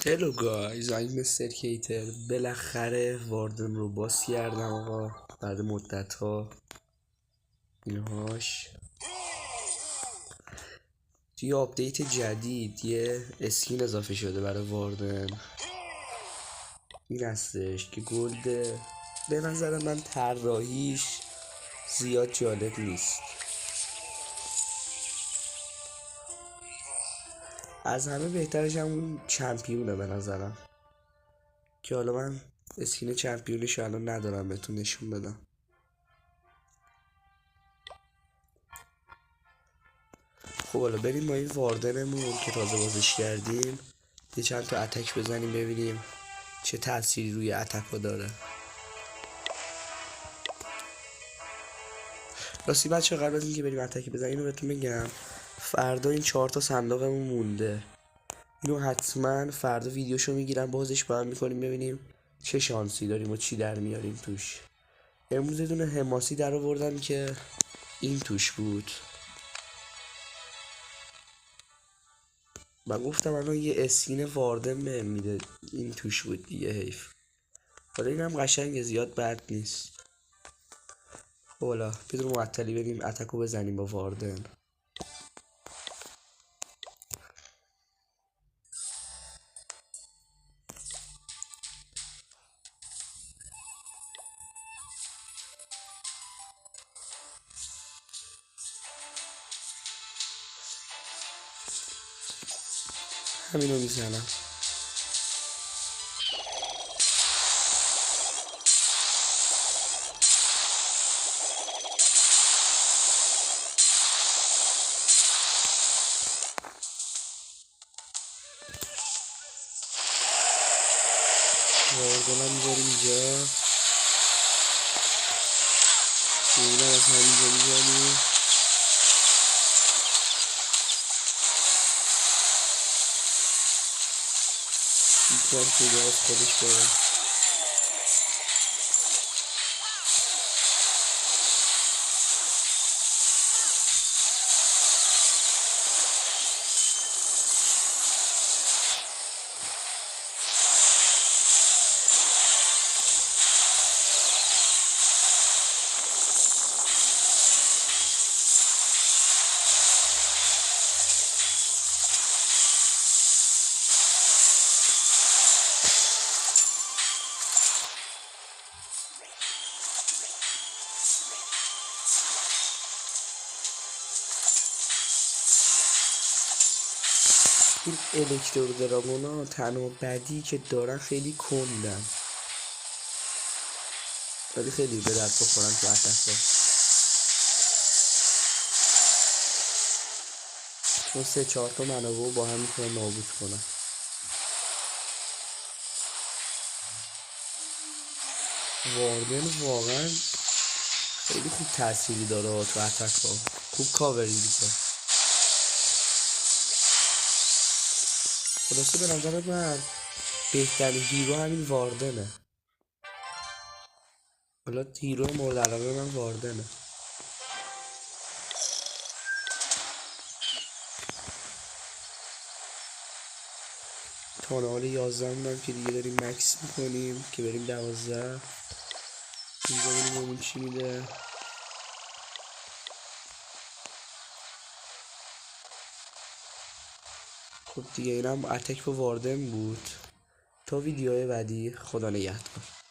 هلو گایز، I'm مستر کیتر. بالاخره واردن رو باز کردم آقا، بعد مدت ها. اینهاش توی آپدیت جدید یه اسکین اضافه شده برای واردن. این هستش که گلده. به نظر من طراحیش زیاد جالب نیست. از همه بهترش همون چمپیونه به نظرم، که حالا من اسکین چمپیونش الان ندارم بهتون نشون بدم. خب حالا بریم با این واردنمون که تازه بازش کردیم یه چند تا اتک بزنیم ببینیم چه تأثیری روی اتک ها داره. راستی بچه قبل از اینکه بریم اتک بزنیم اینو بهتون بگم، فردا این 4 تا صندوقمون مونده. اینو حتما فردا ویدیوشو میگیرم بازش با هم میکنیم ببینیم چه شانسی داریم و چی در میاریم توش. امروز یه دونه حماسی در آوردم که این توش بود. من گفتم الان یه اسکین واردن بهم میده، این توش بود دیگه، حیف. حالا اینم قشنگه، زیاد بد نیست. خب حالا بدون معطلی بریم اتکو بزنیم با واردن. همینو میزنم. واردنم میذاریم اینجا، اینم از همینجا میزنیم. بیکار کجا از خودش بره. این الکترو دراگونا تنها بدی که دارن خیلی کندن، ولی خیلی به درد بخورن تو اتکا، چون 3-4 تا منابع با هم میتونن نابود کنن. واردن واقعا خیلی خوب تأثیری داره تو اتکا، خوب کاوری میکنه. خلاصه به نظر من بهترین هیرو همین واردنه. حالا هیرو مورد علاقه من واردنه. تانال 11 هم که دیگه داریم مکس میکنیم که بریم 12. اینجا بریم اون چی میده. خب دیگه اینم اتک به واردن بود. تا ویدیوهای بعدی، خدا نگهدار.